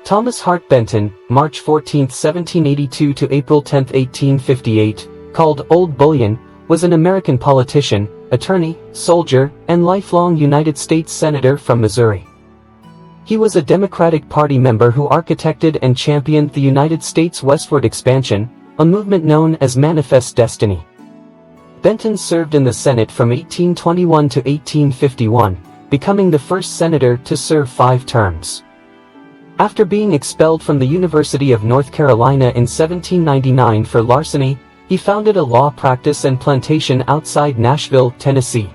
Thomas Hart Benton, March 14, 1782 to April 10, 1858, called Old Bullion, was an American politician, attorney, soldier, and lifelong United States Senator from Missouri. He was a Democratic Party member who architected and championed the United States westward expansion, a movement known as Manifest Destiny. Benton served in the Senate from 1821 to 1851, becoming the first senator to serve 5 terms. After being expelled from the University of North Carolina in 1799 for larceny, he founded a law practice and plantation outside Nashville, Tennessee.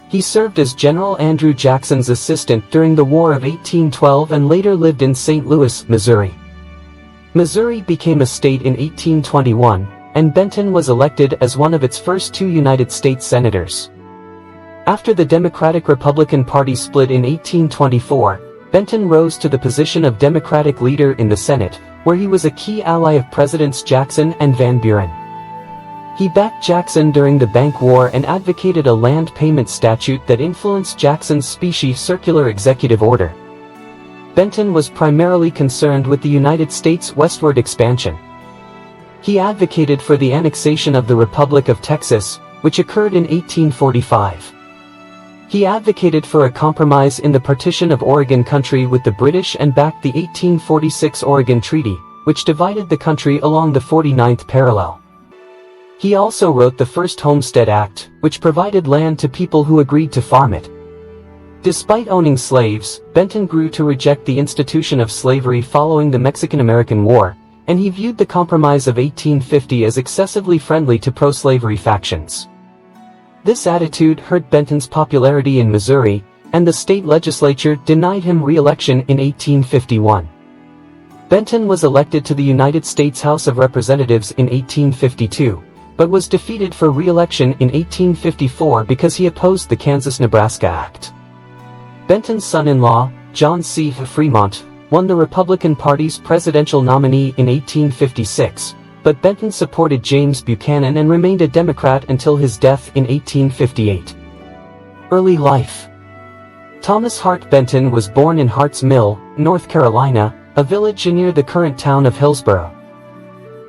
He served as General Andrew Jackson's assistant during the War of 1812 and later lived in St. Louis, Missouri. Missouri became a state in 1821, and Benton was elected as one of its first 2 United States senators. After the Democratic-Republican Party split in 1824, Benton rose to the position of Democratic leader in the Senate, where he was a key ally of Presidents Jackson and Van Buren. He backed Jackson during the Bank War and advocated a land payment statute that influenced Jackson's specie circular executive order. Benton was primarily concerned with the United States' westward expansion. He advocated for the annexation of the Republic of Texas, which occurred in 1845. He advocated for a compromise in the partition of Oregon Country with the British and backed the 1846 Oregon Treaty, which divided the country along the 49th parallel. He also wrote the first Homestead Act, which provided land to people who agreed to farm it. Despite owning slaves, Benton grew to reject the institution of slavery following the Mexican-American War, and he viewed the Compromise of 1850 as excessively friendly to pro-slavery factions. This attitude hurt Benton's popularity in Missouri, and the state legislature denied him re-election in 1851. Benton was elected to the United States House of Representatives in 1852, but was defeated for re-election in 1854 because he opposed the Kansas-Nebraska Act. Benton's son-in-law, John C. Fremont, won the Republican Party's presidential nominee in 1856, but Benton supported James Buchanan and remained a Democrat until his death in 1858. Early life. Thomas Hart Benton was born in Harts Mill, North Carolina, a village near the current town of Hillsborough.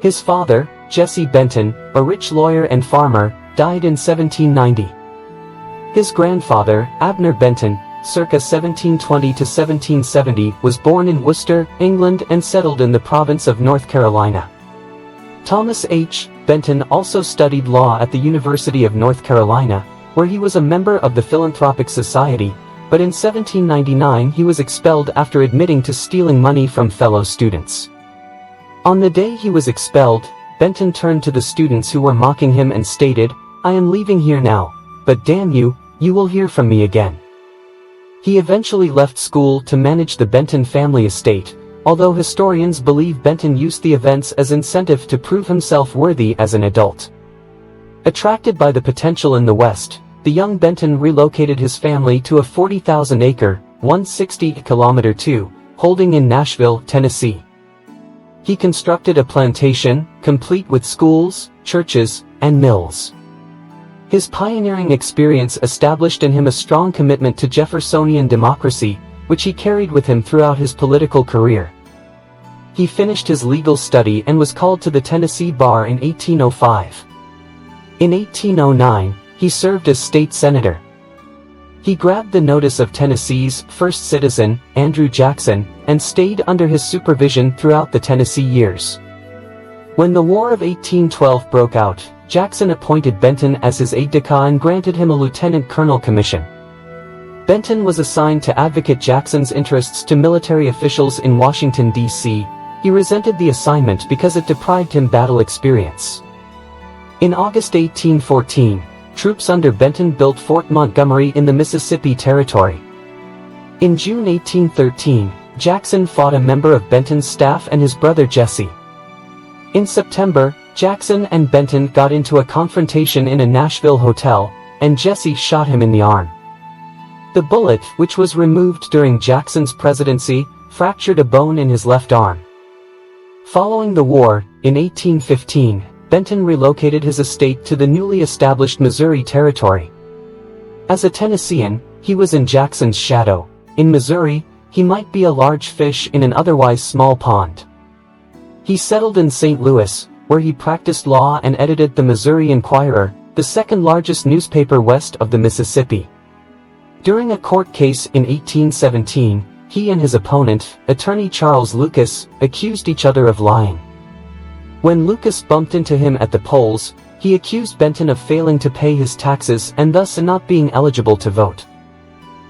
His father, Jesse Benton, a rich lawyer and farmer, died in 1790. His grandfather, Abner Benton, circa 1720 to 1770, was born in Worcester, England and settled in the province of North Carolina. Thomas H. Benton also studied law at the University of North Carolina, where he was a member of the Philanthropic Society, but in 1799 he was expelled after admitting to stealing money from fellow students. On the day he was expelled, Benton turned to the students who were mocking him and stated, "I am leaving here now, but damn you, you will hear from me again." He eventually left school to manage the Benton family estate, although historians believe Benton used the events as incentive to prove himself worthy as an adult. Attracted by the potential in the West, the young Benton relocated his family to a 40,000-acre, 160-kilometer holding in Nashville, Tennessee. He constructed a plantation, complete with schools, churches, and mills. His pioneering experience established in him a strong commitment to Jeffersonian democracy, which he carried with him throughout his political career. He finished his legal study and was called to the Tennessee bar in 1805. In 1809, he served as state senator. He grabbed the notice of Tennessee's first citizen, Andrew Jackson, and stayed under his supervision throughout the Tennessee years. When the War of 1812 broke out, Jackson appointed Benton as his aide-de-camp and granted him a lieutenant colonel commission. Benton was assigned to advocate Jackson's interests to military officials in Washington, D.C. He resented the assignment because it deprived him battle experience. In August 1814, troops under Benton built Fort Montgomery in the Mississippi Territory. In June 1813, Jackson fought a member of Benton's staff and his brother Jesse. In September, Jackson and Benton got into a confrontation in a Nashville hotel, and Jesse shot him in the arm. The bullet, which was removed during Jackson's presidency, fractured a bone in his left arm. Following the war, in 1815, Benton relocated his estate to the newly established Missouri Territory. As a Tennessean, he was in Jackson's shadow. In Missouri, he might be a large fish in an otherwise small pond. He settled in St. Louis, where he practiced law and edited the Missouri Inquirer, the second largest newspaper west of the Mississippi. During a court case in 1817, he and his opponent, attorney Charles Lucas, accused each other of lying. When Lucas bumped into him at the polls, he accused Benton of failing to pay his taxes and thus not being eligible to vote.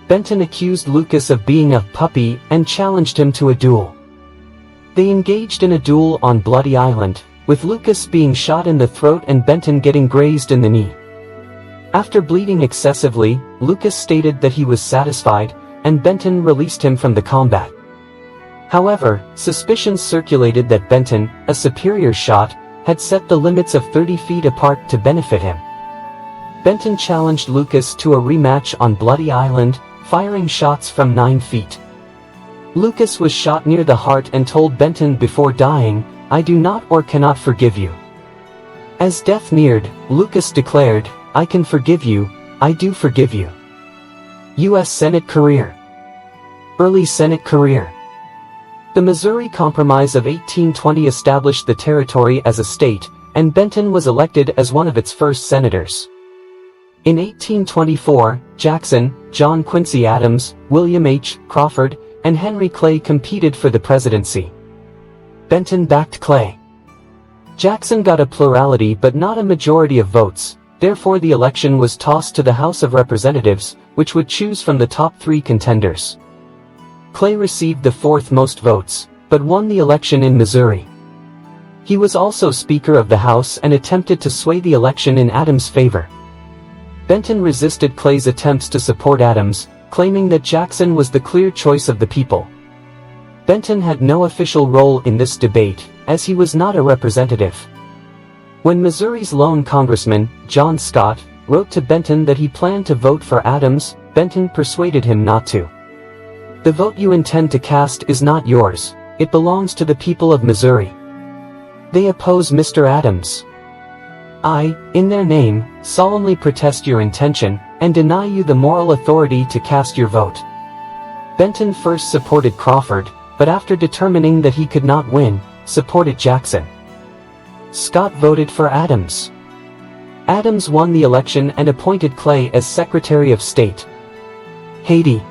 Benton accused Lucas of being a puppy and challenged him to a duel. They engaged in a duel on Bloody Island, with Lucas being shot in the throat and Benton getting grazed in the knee. After bleeding excessively, Lucas stated that he was satisfied, and Benton released him from the combat. However, suspicions circulated that Benton, a superior shot, had set the limits of 30 feet apart to benefit him. Benton challenged Lucas to a rematch on Bloody Island, firing shots from 9 feet. Lucas was shot near the heart and told Benton before dying, "I do not or cannot forgive you." As death neared, Lucas declared, "I can forgive you, I do forgive you." U.S. Senate career. Early Senate career. The Missouri Compromise of 1820 established the territory as a state, and Benton was elected as one of its first senators. In 1824, Jackson, John Quincy Adams, William H. Crawford, and Henry Clay competed for the presidency. Benton backed Clay. Jackson got a plurality but not a majority of votes, therefore the election was tossed to the House of Representatives, which would choose from the top 3 contenders. Clay received the 4th most votes, but won the election in Missouri. He was also Speaker of the House and attempted to sway the election in Adams' favor. Benton resisted Clay's attempts to support Adams, claiming that Jackson was the clear choice of the people. Benton had no official role in this debate, as he was not a representative. When Missouri's lone congressman, John Scott, wrote to Benton that he planned to vote for Adams, Benton persuaded him not to. "The vote you intend to cast is not yours, it belongs to the people of Missouri. They oppose Mr. Adams. I, in their name, solemnly protest your intention, and deny you the moral authority to cast your vote." Benton first supported Crawford, but after determining that he could not win, supported Jackson. Scott voted for Adams. Adams won the election and appointed Clay as Secretary of State. Haiti.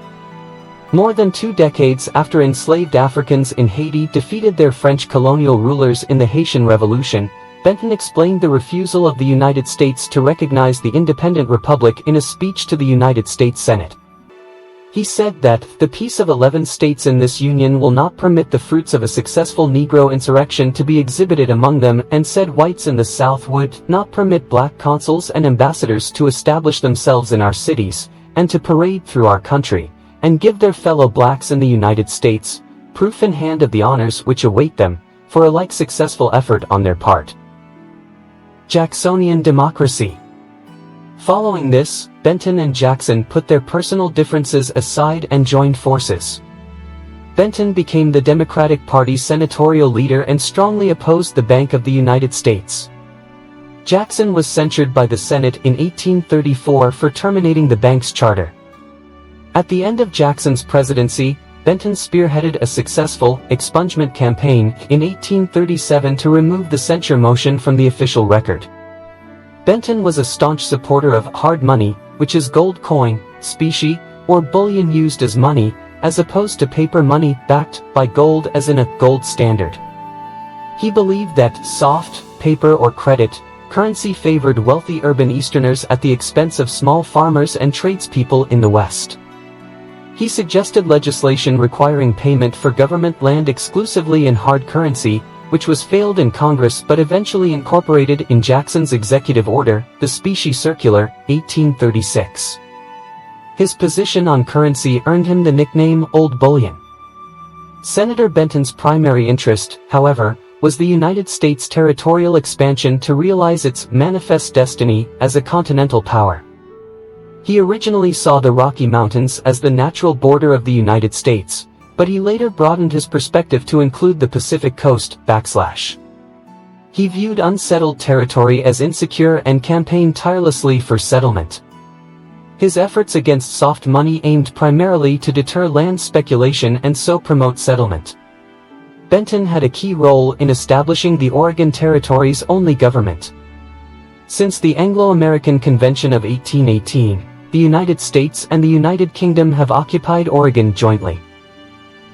More than 2 decades after enslaved Africans in Haiti defeated their French colonial rulers in the Haitian Revolution, Benton explained the refusal of the United States to recognize the independent republic in a speech to the United States Senate. He said that, "The peace of 11 states in this union will not permit the fruits of a successful Negro insurrection to be exhibited among them, and said whites in the South would not permit black consuls and ambassadors to establish themselves in our cities, and to parade through our country, and give their fellow blacks in the United States, proof in hand of the honors which await them, for a like successful effort on their part." Jacksonian democracy. Following this, Benton and Jackson put their personal differences aside and joined forces. Benton became the Democratic Party's senatorial leader and strongly opposed the Bank of the United States. Jackson was censured by the Senate in 1834 for terminating the bank's charter. At the end of Jackson's presidency, Benton spearheaded a successful expungement campaign in 1837 to remove the censure motion from the official record. Benton was a staunch supporter of hard money, which is gold coin, specie, or bullion used as money, as opposed to paper money backed by gold as in a gold standard. He believed that soft, paper or credit currency favored wealthy urban Easterners at the expense of small farmers and tradespeople in the West. He suggested legislation requiring payment for government land exclusively in hard currency, which was failed in Congress but eventually incorporated in Jackson's executive order, the Specie Circular, 1836. His position on currency earned him the nickname Old Bullion. Senator Benton's primary interest, however, was the United States' territorial expansion to realize its manifest destiny as a continental power. He originally saw the Rocky Mountains as the natural border of the United States, but he later broadened his perspective to include the Pacific Coast, / He viewed unsettled territory as insecure and campaigned tirelessly for settlement. His efforts against soft money aimed primarily to deter land speculation and so promote settlement. Benton had a key role in establishing the Oregon Territory's only government. Since the Anglo-American Convention of 1818, the United States and the United Kingdom have occupied Oregon jointly.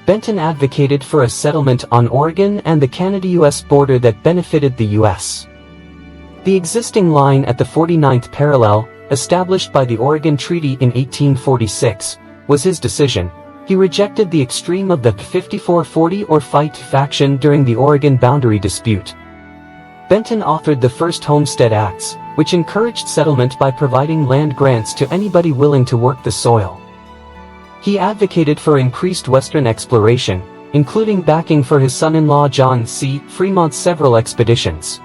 Benton advocated for a settlement on Oregon and the Canada-US border that benefited the U.S. The existing line at the 49th parallel, established by the Oregon Treaty in 1846, was his decision. He rejected the extreme of the 54-40 or fight faction during the Oregon boundary dispute. Benton authored the first Homestead Acts, which encouraged settlement by providing land grants to anybody willing to work the soil. He advocated for increased Western exploration, including backing for his son-in-law John C. Fremont's several expeditions.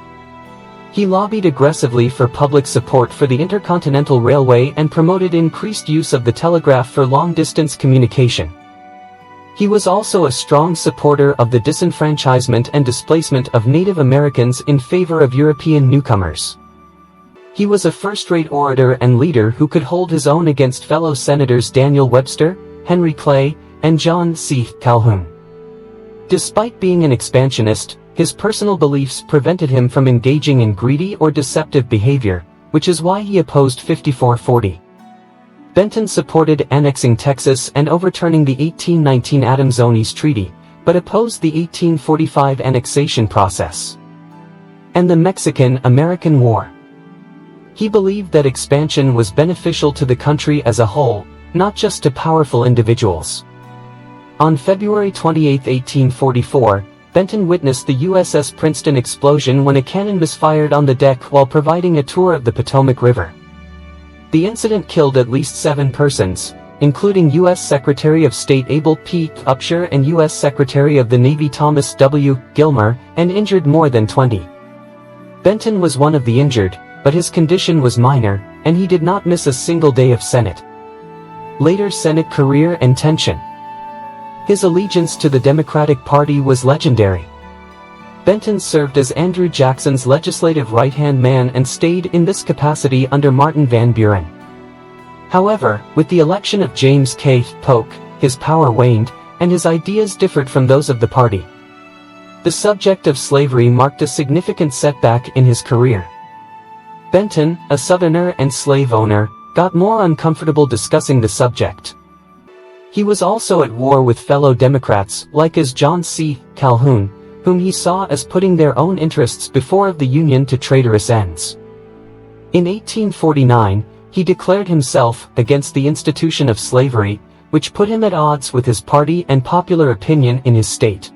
He lobbied aggressively for public support for the Intercontinental Railway and promoted increased use of the telegraph for long-distance communication. He was also a strong supporter of the disenfranchisement and displacement of Native Americans in favor of European newcomers. He was a first-rate orator and leader who could hold his own against fellow Senators Daniel Webster, Henry Clay, and John C. Calhoun. Despite being an expansionist, his personal beliefs prevented him from engaging in greedy or deceptive behavior, which is why he opposed 54-40. Benton supported annexing Texas and overturning the 1819 Adams-Onis Treaty, but opposed the 1845 annexation process and the Mexican-American War. He believed that expansion was beneficial to the country as a whole, not just to powerful individuals. On February 28, 1844, Benton witnessed the USS Princeton explosion when a cannon misfired on the deck while providing a tour of the Potomac River. The incident killed at least 7 persons, including U.S. Secretary of State Abel P. Upshur and U.S. Secretary of the Navy Thomas W. Gilmer, and injured more than 20. Benton was one of the injured, but his condition was minor, and he did not miss a single day of Senate. Later Senate career and tension. His allegiance to the Democratic Party was legendary. Benton served as Andrew Jackson's legislative right-hand man and stayed in this capacity under Martin Van Buren. However, with the election of James K. Polk, his power waned, and his ideas differed from those of the party. The subject of slavery marked a significant setback in his career. Benton, a Southerner and slave owner, got more uncomfortable discussing the subject. He was also at war with fellow Democrats, like as John C. Calhoun, whom he saw as putting their own interests before of the Union to traitorous ends. In 1849, he declared himself against the institution of slavery, which put him at odds with his party and popular opinion in his state.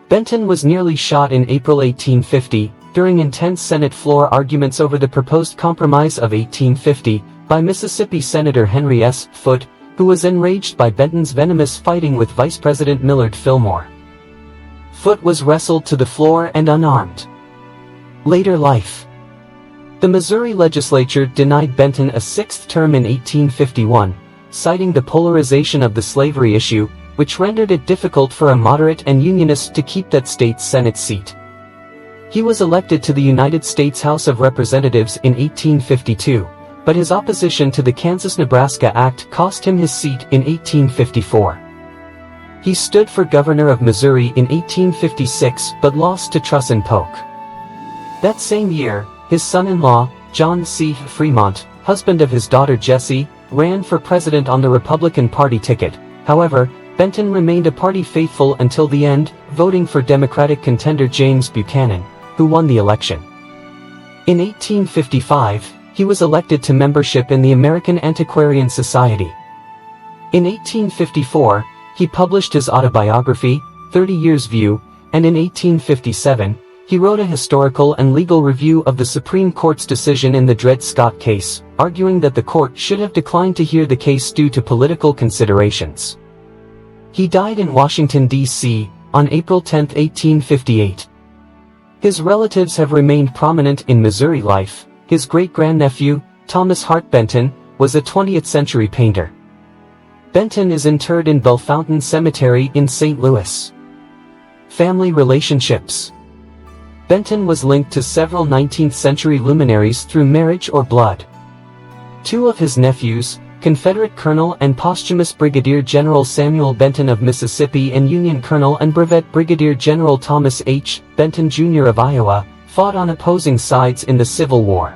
Benton was nearly shot in April 1850, during intense Senate floor arguments over the proposed Compromise of 1850, by Mississippi Senator Henry S. Foote, who was enraged by Benton's venomous fighting with Vice President Millard Fillmore. Foote was wrestled to the floor and unarmed. Later life. The Missouri legislature denied Benton a 6th term in 1851, citing the polarization of the slavery issue, which rendered it difficult for a moderate and Unionist to keep that state's Senate seat. He was elected to the United States House of Representatives in 1852, but his opposition to the Kansas-Nebraska Act cost him his seat in 1854. He stood for governor of Missouri in 1856 but lost to Truss and Polk. That same year, his son-in-law, John C. Fremont, husband of his daughter Jessie, ran for president on the Republican Party ticket. However, Benton remained a party faithful until the end, voting for Democratic contender James Buchanan, who won the election. In 1855, he was elected to membership in the American Antiquarian Society. In 1854, he published his autobiography, 30 Years' View, and in 1857, he wrote a historical and legal review of the Supreme Court's decision in the Dred Scott case, arguing that the court should have declined to hear the case due to political considerations. He died in Washington, D.C., on April 10, 1858. His relatives have remained prominent in Missouri life. His great-grandnephew, Thomas Hart Benton, was a 20th-century painter. Benton is interred in Bellefontaine Cemetery in St. Louis. Family relationships. Benton was linked to several 19th-century luminaries through marriage or blood. Two of his nephews, Confederate Colonel and posthumous Brigadier General Samuel Benton of Mississippi and Union Colonel and Brevet Brigadier General Thomas H. Benton Jr. of Iowa, fought on opposing sides in the Civil War.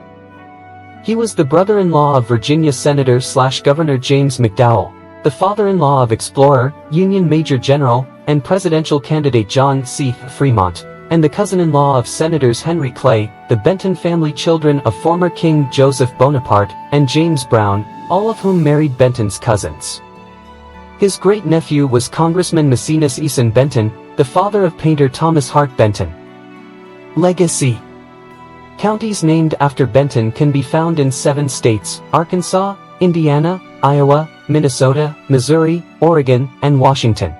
He was the brother-in-law of Virginia Senator/Governor James McDowell, the father-in-law of explorer, Union Major General, and presidential candidate John C. Fremont, and the cousin-in-law of Senators Henry Clay, the Benton family children of former King Joseph Bonaparte and James Brown, all of whom married Benton's cousins. His great-nephew was Congressman Maecenas Eason Benton, the father of painter Thomas Hart Benton. Legacy. Counties named after Benton can be found in 7 states: Arkansas, Indiana, Iowa, Minnesota, Missouri, Oregon, and Washington.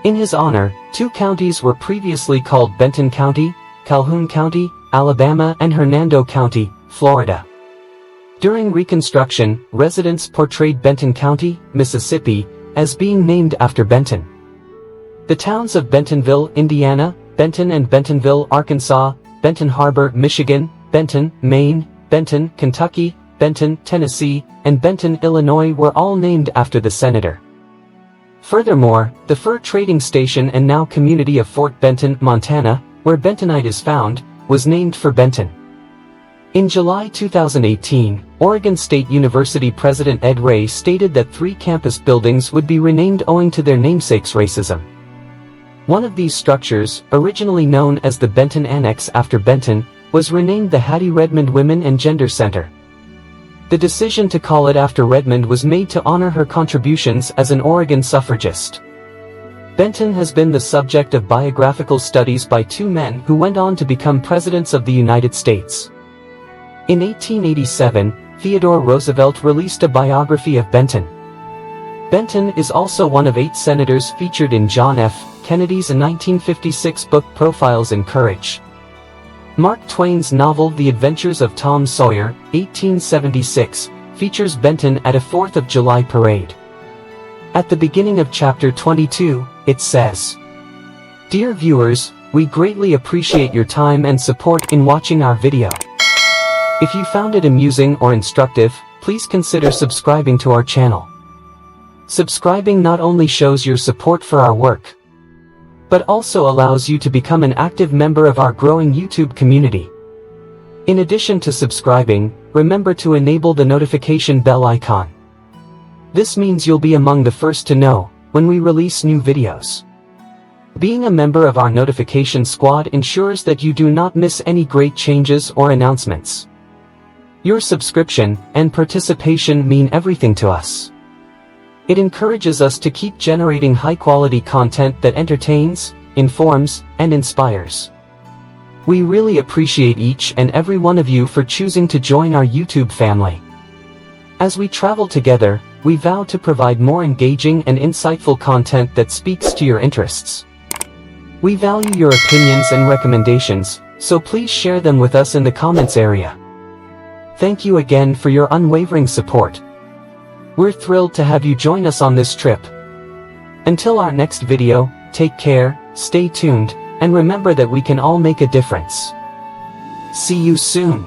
In his honor, 2 counties were previously called Benton County, Calhoun County, Alabama, and Hernando County, Florida. During Reconstruction, residents portrayed Benton County, Mississippi, as being named after Benton. The towns of Bentonville, Indiana, Benton and Bentonville, Arkansas, Benton Harbor, Michigan, Benton, Maine, Benton, Kentucky, Benton, Tennessee, and Benton, Illinois were all named after the senator. Furthermore, the fur trading station and now community of Fort Benton, Montana, where bentonite is found, was named for Benton. In July 2018, Oregon State University President Ed Ray stated that 3 campus buildings would be renamed owing to their namesake's racism. One of these structures, originally known as the Benton Annex after Benton, was renamed the Hattie Redmond Women and Gender Center. The decision to call it after Redmond was made to honor her contributions as an Oregon suffragist. Benton has been the subject of biographical studies by 2 men who went on to become presidents of the United States. In 1887, Theodore Roosevelt released a biography of Benton. Benton is also one of 8 senators featured in John F. Kennedy's 1956 book Profiles in Courage. Mark Twain's novel The Adventures of Tom Sawyer, 1876, features Benton at a 4th of July parade. At the beginning of chapter 22, it says, "Dear viewers, we greatly appreciate your time and support in watching our video. If you found it amusing or instructive, please consider subscribing to our channel. Subscribing not only shows your support for our work, but also allows you to become an active member of our growing YouTube community. In addition to subscribing, remember to enable the notification bell icon. This means you'll be among the first to know when we release new videos. Being a member of our notification squad ensures that you do not miss any great changes or announcements. Your subscription and participation mean everything to us. It encourages us to keep generating high-quality content that entertains, informs, and inspires. We really appreciate each and every one of you for choosing to join our YouTube family. As we travel together, we vow to provide more engaging and insightful content that speaks to your interests. We value your opinions and recommendations, so please share them with us in the comments area. Thank you again for your unwavering support. We're thrilled to have you join us on this trip. Until our next video, take care, stay tuned, and remember that we can all make a difference. See you soon.